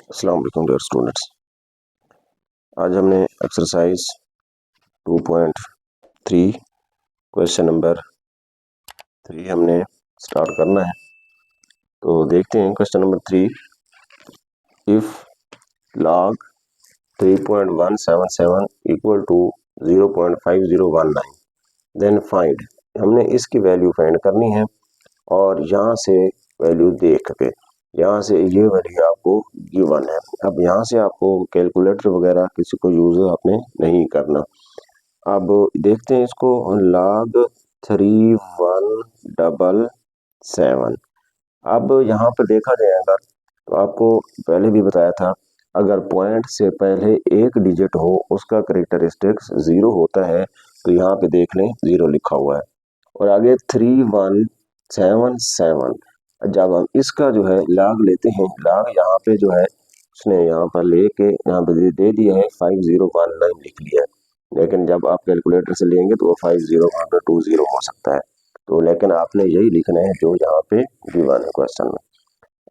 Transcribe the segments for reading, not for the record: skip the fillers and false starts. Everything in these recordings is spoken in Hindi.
अस्सलाम वालेकुम डियर स्टूडेंट्स। आज हमने एक्सरसाइज 2.3 क्वेश्चन नंबर 3 हमने स्टार्ट करना है। तो देखते हैं question number 3। If log 3.177 equal to 0.5019 then find. हमने इसकी वैल्यू फाइंड करनी है और यहाँ से वैल्यू देख के यहाँ से ये वैल्यू आपको गिवन है। अब यहाँ से आपको कैलकुलेटर वगैरह किसी को यूज आपने नहीं करना। अब देखते हैं इसको। log 3177। अब यहाँ पर देखा जाएगा तो आपको पहले भी बताया था, अगर पॉइंट से पहले एक डिजिट हो उसका करेक्टरिस्टिक्स 0 होता है, तो यहाँ पे देख लें 0 लिखा हुआ है। और आगे 3177 जब हम इसका जो है log लेते हैं, log यहाँ पे जो है उसने यहाँ पर लेके यहाँ पे दे दिया है 5019 लिख लिया है, लेकिन जब आप कैलकुलेटर से लेंगे तो वो 5020 हो सकता है। तो लेकिन आपने यही लिखना है जो यहाँ पे गिवन है क्वेश्चन में।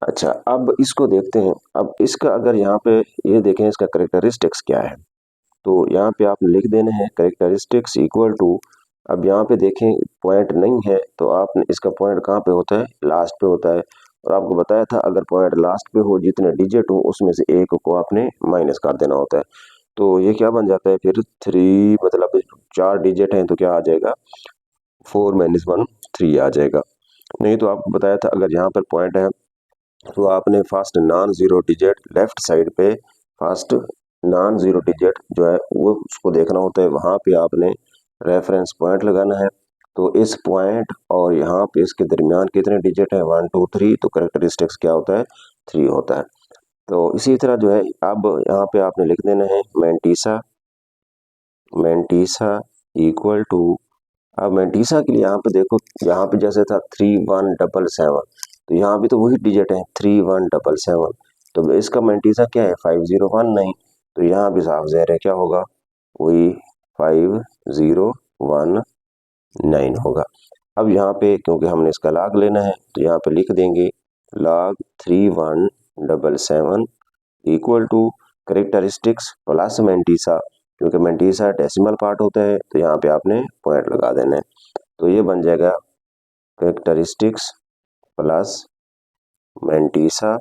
अच्छा, अब इसको देखते हैं। अब इसका अगर यहाँ पे ये देखें इसका करेक्टरिस्टिक्स क्या है, तो यहाँ पे आप लिख देने हैं करेक्टरिस्टिक्स इक्वल टू। अब यहाँ पे देखें पॉइंट नहीं है तो आपने इसका पॉइंट कहाँ पे होता है, लास्ट पे होता है। और आपको बताया था अगर पॉइंट लास्ट पे हो जितने डिजिट हो उसमें से एक को आपने माइनस कर देना होता है। तो ये क्या बन जाता है फिर 3, मतलब 4 डिजिट हैं तो क्या आ जाएगा 4 - 1 3 आ जाएगा। नहीं तो आपको बताया था अगर यहाँ पर पॉइंट है तो आपने first non zero digit left side पे, फर्स्ट नॉन जीरो डिजिट जो है वो उसको देखना होता है, वहां पे आपने रेफरेंस पॉइंट लगाना है। तो इस पॉइंट और यहाँ पे इसके दरमियान कितने डिजिट हैं 1 2 3, तो करेक्टरिस्टिक्स क्या होता है 3 होता है। तो इसी तरह जो है अब यहाँ पे आपने लिख देना है मैंटीसा मैंटीसा इक्वल टू। अब मैंटीसा के लिए यहाँ पे देखो, यहाँ पे जैसे था 3177, तो यहाँ भी तो वही डिजिट है 3177, तो इसका मैंटीसा क्या है 5019, तो यहाँ भी साफ ज़ाहिर है क्या होगा वही 5019 होगा। अब यहाँ पे क्योंकि हमने इसका लॉग लेना है तो यहाँ पे लिख देंगे log 3177 equal to characteristics plus mantissa, क्योंकि मैंटीसा डेसिमल पार्ट होता है तो यहाँ पे आपने पॉइंट लगा देना है। तो ये बन जाएगा करेक्टरिस्टिक्स प्लस मैंटीसा।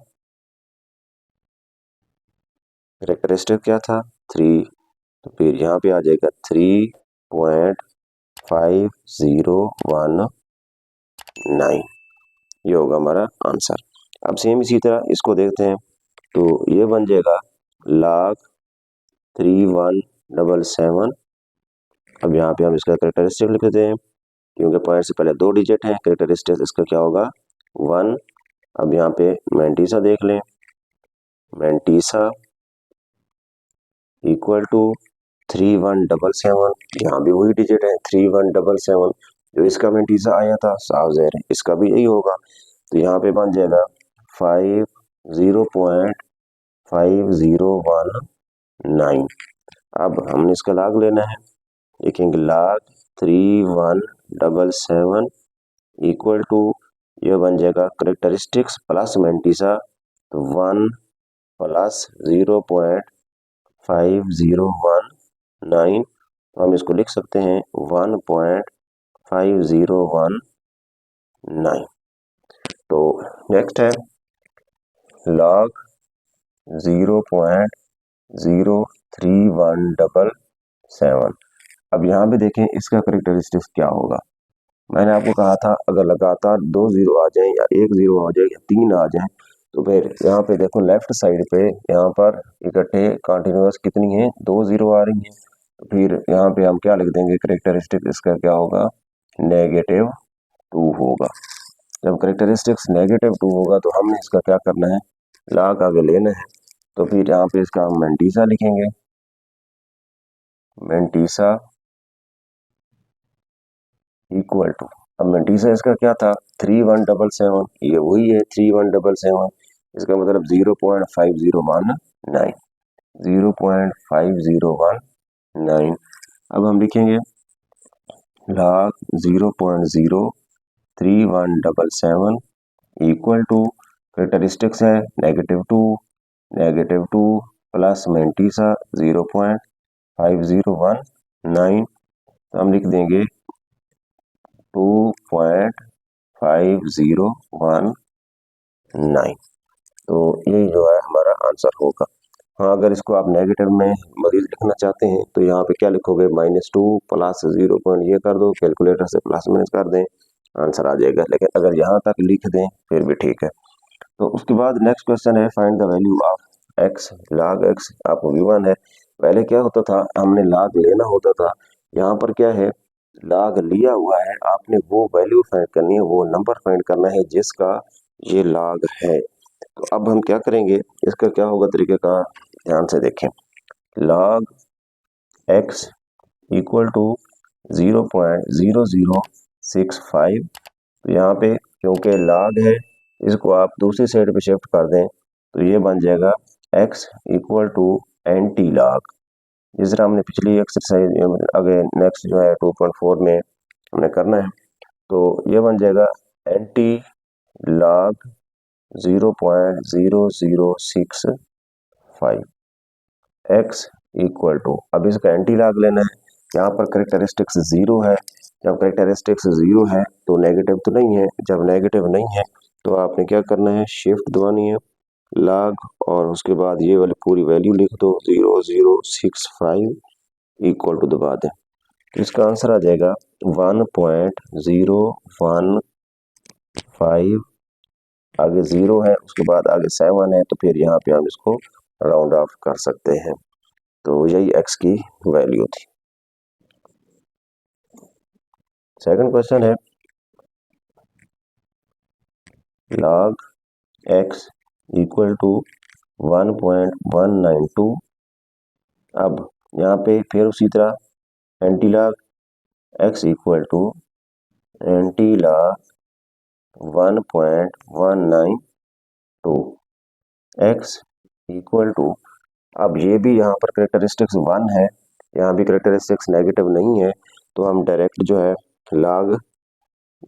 करेक्टरिस्टिक क्या था 3, तो फिर यहाँ पे आ जाएगा 3.5019, ये होगा हमारा आंसर। अब सेम इसी तरह इसको देखते हैं, तो ये बन जाएगा log 3177। अब यहाँ पे हम इसका करेक्टरिस्टिक लिख देते हैं, क्योंकि पॉइंट से पहले 2 डिजिट हैं, करेक्टरिस्टिक इसका क्या होगा 1। अब यहाँ पे मैंटीसा देख लें, मैंटीसा इक्वल टू 3177, यहाँ भी वही डिजिट है 3177, जो इसका मैंटीसा आया था साफ ज़ाहिर है इसका भी यही होगा। तो यहाँ पे बन जाएगा 50.5019। अब हमने इसका log लेना है, लिखेंगे log 3177 इक्वल टू, ये बन जाएगा करेक्टरिस्टिक्स प्लस मैंटीसा, तो 1 प्लस 0.5019, तो हम इसको लिख सकते हैं 1.5019। तो नेक्स्ट है log 0.03177। अब यहाँ पे देखें इसका करेक्टरिस्टिक्स क्या होगा। मैंने आपको कहा था अगर लगातार 2 0 आ जाए या 1 0 आ जाए या 3 आ जाए, तो फिर यहाँ पे देखो लेफ्ट साइड पे यहाँ पर इकट्ठे कंटिन्यूअस कितनी है 2 0 आ रही है, तो फिर यहाँ पे हम क्या लिख देंगे करेक्टरिस्टिक इसका क्या होगा -2 होगा। जब करेक्टरिस्टिक्स -2 होगा तो हमने इसका क्या करना है log आगे लेना है, तो फिर यहाँ पे इसका हम मैंटीसा लिखेंगे, मैंटीसा इक्वल टू। अब मैंटीसा इसका क्या था 3177, ये वही है 3177, इसका मतलब 0.5019, 0.5019। अब हम लिखेंगे log 0.03177 इक्वल टू, करेक्टरिस्टिक्स है -2, -2 प्लस मेंटीसा 0.5019, तो हम लिख देंगे 2.5019। तो ये जो है हमारा आंसर होगा। हाँ, अगर इसको आप नेगेटिव में मजीद लिखना चाहते हैं तो यहाँ पे क्या लिखोगे, -2 प्लस 0 पॉइंट ये कर दो, कैलकुलेटर से प्लस माइनस कर दें, आंसर आ जाएगा। लेकिन अगर यहाँ तक लिख दें फिर भी ठीक है। तो उसके बाद नेक्स्ट क्वेश्चन है, find the value of x log x। आपको v1 है। पहले क्या होता था, हमने log लेना होता था। यहाँ पर क्या है, log लिया हुआ है, आपने वो वैल्यू फाइंड करनी है, वो नंबर फाइंड करना है जिसका ये log है। तो अब हम क्या करेंगे, इसका क्या होगा तरीके का, ध्यान से देखें। log x equal to 0.0065। तो यहाँ पे क्योंकि log है, इसको आप दूसरी साइड पे शिफ्ट कर दें तो ये बन जाएगा x equal to anti log। जिस तरह हमने पिछली एक्सरसाइज आगे नेक्स्ट जो है 2.4 में हमने करना है, तो ये बन जाएगा anti log 0.0065 x equal to, अब इसका एंटी log लेना है। यहाँ पर करेक्टरिस्टिक्स 0 है, जब करेक्टरिस्टिक्स 0 है तो नेगेटिव तो नहीं है, जब नेगेटिव नहीं है तो आपने क्या करना है, शिफ्ट दबानी है log और उसके बाद ये वाली पूरी वैल्यू लिख दो 0065 इक्वल टू दबा दें। इसका आंसर आ जाएगा 1.015। आगे 0 है, उसके बाद आगे 7 है, तो फिर यहाँ पे हम इसको राउंड ऑफ कर सकते हैं। तो यही x की वैल्यू थी। सेकंड क्वेश्चन है, log x इक्वल टू 1.192। अब यहाँ पे फिर उसी तरह anti log x equal to anti log 1.192 x equal to, अब ये भी यहाँ पर करेक्टरिस्टिक्स 1 है, यहाँ भी करेक्टरिस्टिक्स नेगेटिव नहीं है, तो हम डायरेक्ट जो है log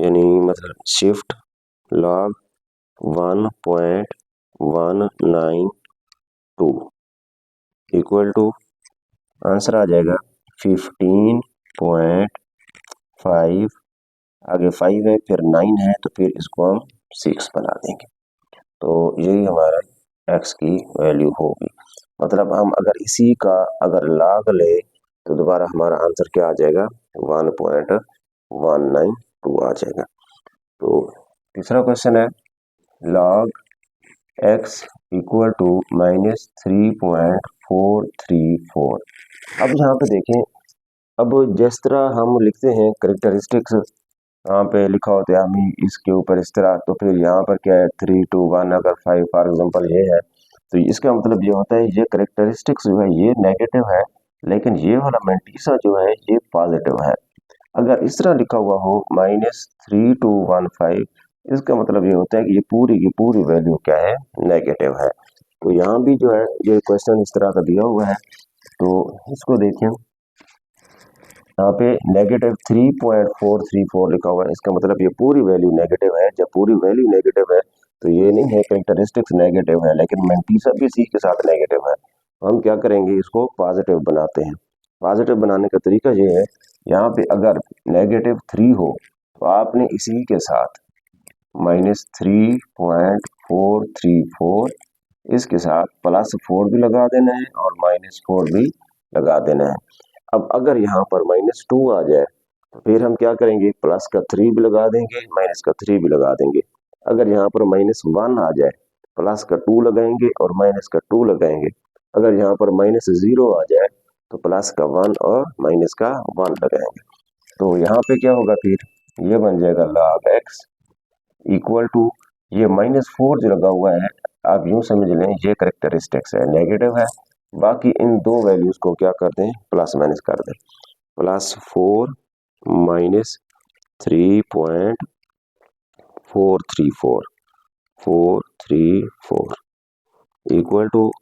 यानी मतलब shift log 1.192 equal to, answer आ जाएगा 15.5। आगे 5 है, फिर 9 है, तो फिर इसको हम 6 बना देंगे। तो यही हमारा x की वैल्यू होगी। मतलब हम अगर इसी का अगर log ले तो दोबारा हमारा आंसर क्या आ जाएगा, 1.192 आ जाएगा। तो तीसरा क्वेश्चन है, log x इक्वल टू -3.434। अब यहाँ पे देखें, अब जिस तरह हम लिखते हैं करेक्टरिस्टिक्स, यहाँ पे लिखा होता है हम इसके ऊपर इस तरह, तो फिर यहाँ पर क्या है 3 2 1, अगर 5 फॉर एग्जांपल ये है, तो इसका मतलब ये होता है ये करेक्टरिस्टिक्स जो है ये नेगेटिव है, लेकिन ये वाला मेंटीसा जो है ये पॉजिटिव है। अगर इस तरह लिखा हुआ हो -3215, इसका मतलब ये होता है कि ये पूरी की पूरी वैल्यू क्या है, नेगेटिव है। तो यहाँ भी जो है ये क्वेश्चन इस तरह का दिया हुआ है, तो इसको देखें, यहाँ पे -3.434 लिखा हुआ है, इसका मतलब ये पूरी वैल्यू नेगेटिव है। जब पूरी वैल्यू नेगेटिव है तो ये नहीं है कैरेक्टरिस्टिक्स नेगेटिव है, लेकिन मेंटीसा भी इसी के साथ नेगेटिव है। हम क्या करेंगे, इसको पॉजिटिव बनाते हैं। पॉजिटिव बनाने का तरीका ये है, यहाँ पे अगर -3 हो तो आपने इसी के साथ -3.434 इसके साथ +4 भी लगा देना है और -4 भी लगा देना है। अब अगर यहाँ पर -2 आ जाए तो फिर हम क्या करेंगे, प्लस का 3 भी लगा देंगे, माइनस का 3 भी लगा देंगे। अगर यहाँ पर -1 आ जाए, प्लस का 2 लगाएंगे और माइनस का 2 लगाएंगे। अगर यहाँ पर -0 आ जाए तो प्लस का 1 और माइनस का 1 लगाएंगे। तो यहाँ पे क्या होगा, फिर ये बन जाएगा log x इक्वल टू, ये -4 जो लगा हुआ है आप यूं समझ लें ये करेक्टरिस्टिक्स है, नेगेटिव है। बाकी इन दो वैल्यूज को क्या कर दें, प्लस माइनस कर दें। +4 -3.434 इक्वल टू,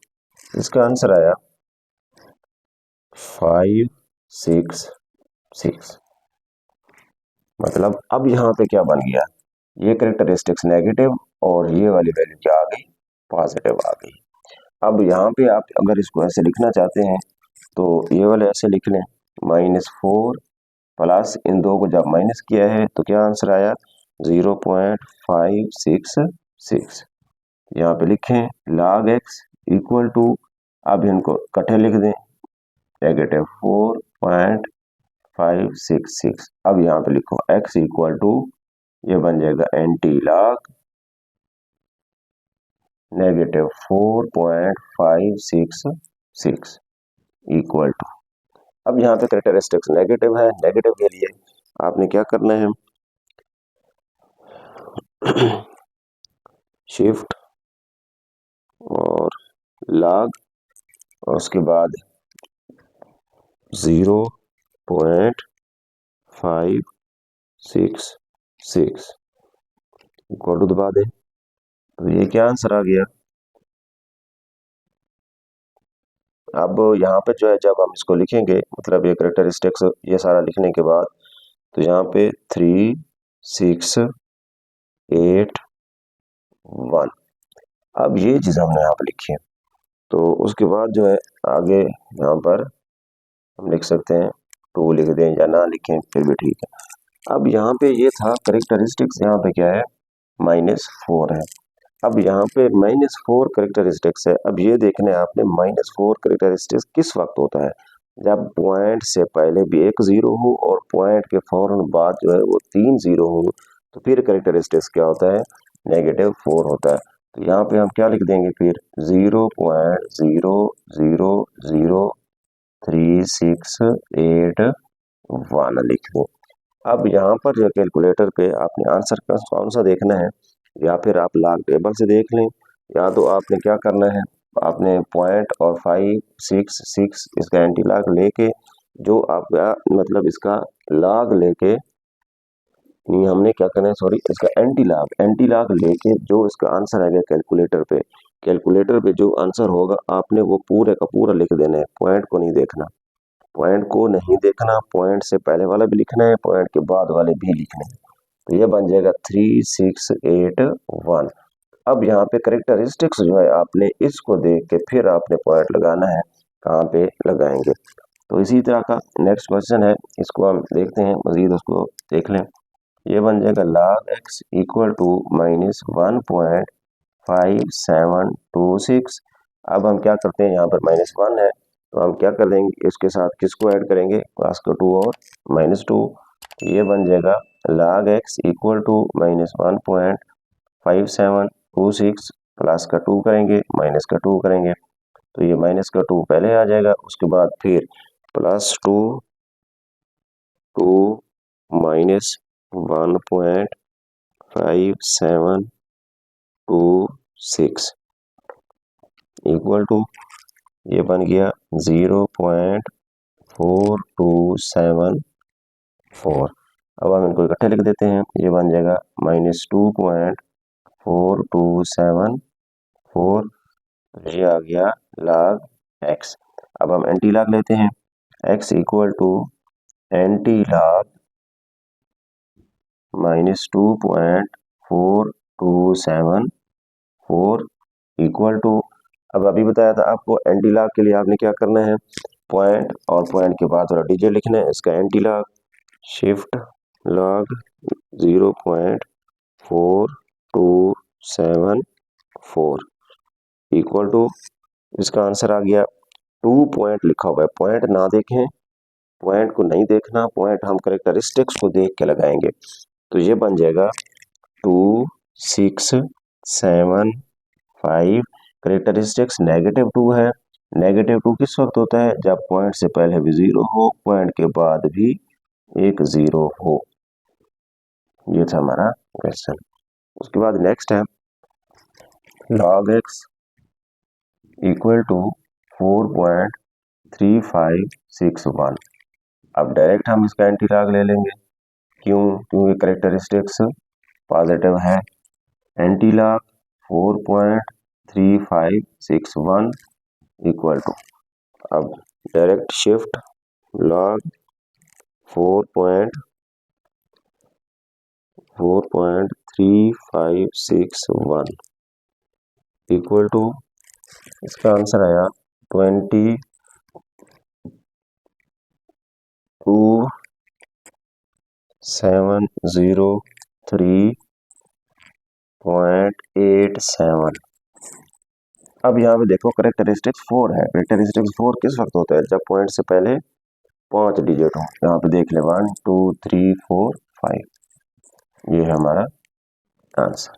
इसका आंसर आया 566। मतलब अब यहाँ पे क्या बन गया, ये करेक्टरिस्टिक्स नेगेटिव और ये वाली वैल्यू क्या आ गई, पॉजिटिव आ गई। अब यहाँ पे आप अगर इसको ऐसे लिखना चाहते हैं तो ये वाले ऐसे लिख लें, -4 प्लस इन दो को जब माइनस किया है तो क्या आंसर आया 0.566। यहाँ पे लिखें log x इक्वल टू, अब इनको इकट्ठे लिख दें, -4.566। अब यहाँ पे लिखो x इक्वल टू, ये बन जाएगा एंटी लॉग -4.566 इक्वल टू। अब यहाँ पे कैरेक्टरिस्टिक्स नेगेटिव है, नेगेटिव के लिए आपने क्या करना है, शिफ्ट और लॉग और उसके बाद 0.566 इक्वल टू दबा दें, तो ये क्या आंसर आ गया। अब यहाँ पे जो है जब हम इसको लिखेंगे, मतलब ये कैरेक्टरिस्टिक्स ये सारा लिखने के बाद, तो यहाँ पे 368 1, अब ये चीज़ हमने यहाँ पे लिखी है। तो उसके बाद जो है आगे यहाँ पर हम लिख सकते हैं 2 लिख दें या ना लिखें फिर भी ठीक है। अब यहाँ पे ये था कैरेक्टरिस्टिक्स, यहाँ पे क्या है -4 है। अब यहाँ पे -4 कैरेक्टरिस्टिक्स है। अब ये देखना है आपने -4 कैरेक्टरिस्टिक्स किस वक्त होता है, जब पॉइंट से पहले भी एक जीरो हो और पॉइंट के फौरन बाद जो है वो 3 जीरो हो, तो फिर कैरेक्टरिस्टिक्स क्या होता है, -4 होता है। तो यहाँ पे हम क्या लिख देंगे फिर 0.000368 लिख दें। अब यहाँ पर जो कैलकुलेटर पे आपने आंसर का कौन सा देखना है, या फिर आप लॉग टेबल से देख लें, या तो आपने क्या करना है, आपने पॉइंट और 566 इसका एंटी लॉग लेके, जो आपका मतलब इसका लॉग लेके, नहीं हमने क्या करना है सॉरी, इसका एंटी लॉग लेके जो इसका आंसर आएगा कैलकुलेटर पे जो आंसर होगा आपने वो पूरे का पूरा लिख देना है, पॉइंट को नहीं देखना, पॉइंट से पहले वाला भी लिखना है, पॉइंट के बाद वाले भी लिखने हैं। तो ये बन जाएगा 3681। अब यहाँ पे करेक्टरिस्टिक्स जो है आपने इसको देख के फिर आपने पॉइंट लगाना है, कहाँ पे लगाएंगे। तो इसी तरह का नेक्स्ट क्वेश्चन है, इसको हम देखते हैं मजीद, उसको देख लें। ये बन जाएगा log x इक्वल टू -1.5726। अब हम क्या करते हैं, यहाँ पर -1 है तो हम क्या कर देंगे, इसके साथ किसको ऐड करेंगे, प्लस का 2 और -2। ये बन जाएगा log x equal to -1.5726 plus का 2 करेंगे माइनस का 2 करेंगे, तो ये माइनस का 2 पहले आ जाएगा, उसके बाद फिर +2 2 -1.5726 इक्वल टू, ये बन गया 0.4274। अब हम इनको इकट्ठे लिख देते हैं, ये बन जाएगा -2.4274, ये आ गया log x। अब हम एंटी लॉग लेते हैं, x equal to anti log -2.4274 equal to, अब अभी बताया था आपको एंटी लॉग के लिए आपने क्या करना है, पॉइंट और पॉइंट के बाद वाला डिजिट लिखना है, इसका anti log shift log 0.4274 equal to, इसका आंसर आ गया 2 पॉइंट लिखा हुआ है, पॉइंट ना देखें, पॉइंट को नहीं देखना, पॉइंट हम कैरेक्टरिस्टिक्स को देख के लगाएंगे। तो ये बन जाएगा 2675। कैरेक्टरिस्टिक्स -2 है, -2 किस वक्त होता है, जब पॉइंट से पहले भी जीरो हो, पॉइंट के बाद भी एक जीरो हो। ये था हमारा क्वेश्चन। उसके बाद नेक्स्ट है log x इक्वल टू 4.3561। अब डायरेक्ट हम इसका एंटी लॉग ले लेंगे, क्यों, क्योंकि कैरेक्टरिस्टिक्स पॉजिटिव है। एंटी लॉग 4.3561 इक्वल टू, अब direct shift log 4.3561 equal to इसका आंसर आया 22,703.87। अब यहाँ पे देखो करेक्टरिस्टिक्स 4 है। करेक्टरिस्टिक्स 4 किस वक्त होता है? जब पॉइंट से पहले 5 डिजिट हो। यहाँ पे देख ले 1 2 3 4 5, ये है हमारा आंसर।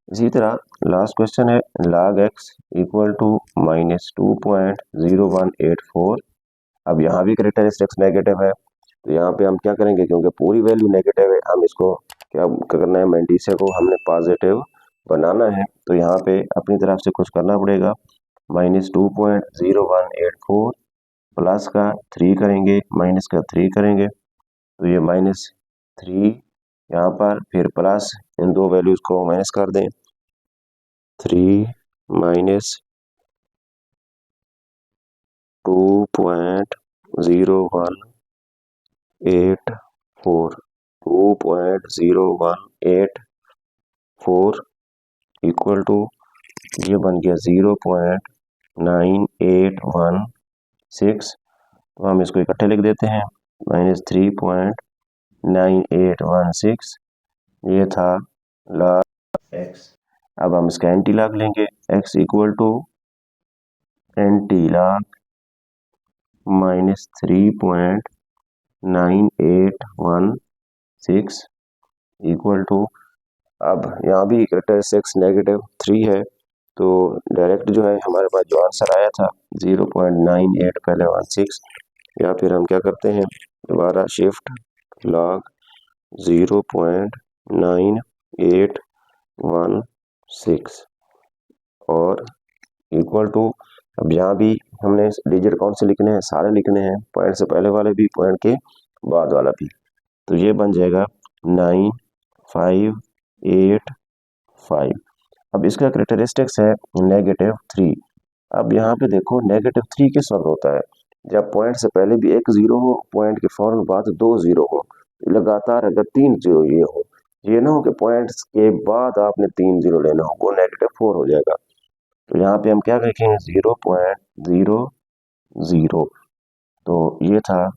इसी तरह लास्ट क्वेश्चन है log x इक्वल टू -2.0184। अब यहाँ भी करेक्टरिस्टिक्स नेगेटिव है, तो यहाँ पे हम क्या करेंगे, क्योंकि पूरी वैल्यू नेगेटिव है, हम इसको क्या करना है, मैंटिसे को हमने पॉजिटिव बनाना है। तो यहाँ पे अपनी तरफ से कुछ करना पड़ेगा, -2.0184 प्लस का 3 करेंगे, माइनस का 3 करेंगे, तो ये -3 यहाँ पर, फिर प्लस इन दो वैल्यूज को माइनस कर दें, 3 माइनस 2.0184 इक्वल टू, ये बन गया 0.9816। तो हम इसको इकट्ठे लिख देते हैं, -3.9816, ये था log x। अब हम इसका एंटी लॉग लेंगे, x equal to anti log -3.9816 equal to, अब यहाँ भी करेक्टरिस्टिक्स -3 है, तो डायरेक्ट जो है हमारे पास जो आंसर आया था 0.98 पहले 16, या फिर हम क्या करते हैं, दोबारा शिफ्ट लॉग 0.9816 और इक्वल टू, अब यहाँ भी हमने डिजिट कौन से लिखने हैं, सारे लिखने हैं, पॉइंट से पहले वाले भी, पॉइंट के बाद वाला भी। तो ये बन जाएगा 9585। अब इसका करेक्टरिस्टिक्स है -3। अब यहाँ पे देखो -3 किस वक्त होता है, जब पॉइंट से पहले भी एक जीरो हो, पॉइंट के फौरन बाद 2 जीरो हो, लगातार अगर 3 जीरो ये हो, ये ना हो कि पॉइंट के बाद आपने 3 जीरो लेना हो, वो -4 हो जाएगा। तो यहाँ पे हम क्या लिखेंगे, 0.00। तो ये था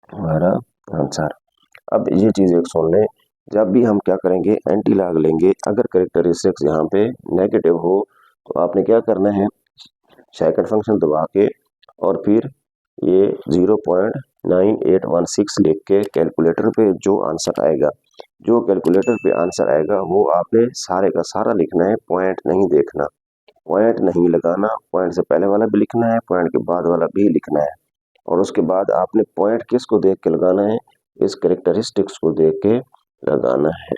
हमारा आंसर। अब ये चीज़ एक सुन लें, जब भी हम क्या करेंगे, एंटी लॉग लेंगे, अगर करेक्टरिस्टिक्स यहाँ पे नेगेटिव हो, तो आपने क्या करना है, सेकंड फंक्शन दबा के और फिर ये 0.9816 लिख के कैलकुलेटर पे जो आंसर आएगा, जो कैलकुलेटर पे आंसर आएगा वो आपने सारे का सारा लिखना है, पॉइंट नहीं देखना, पॉइंट नहीं लगाना, पॉइंट से पहले वाला भी लिखना है, पॉइंट के बाद वाला भी लिखना है, और उसके बाद आपने पॉइंट किस को देख के लगाना है, इस करेक्टरिस्टिक्स को देख के लगाना है।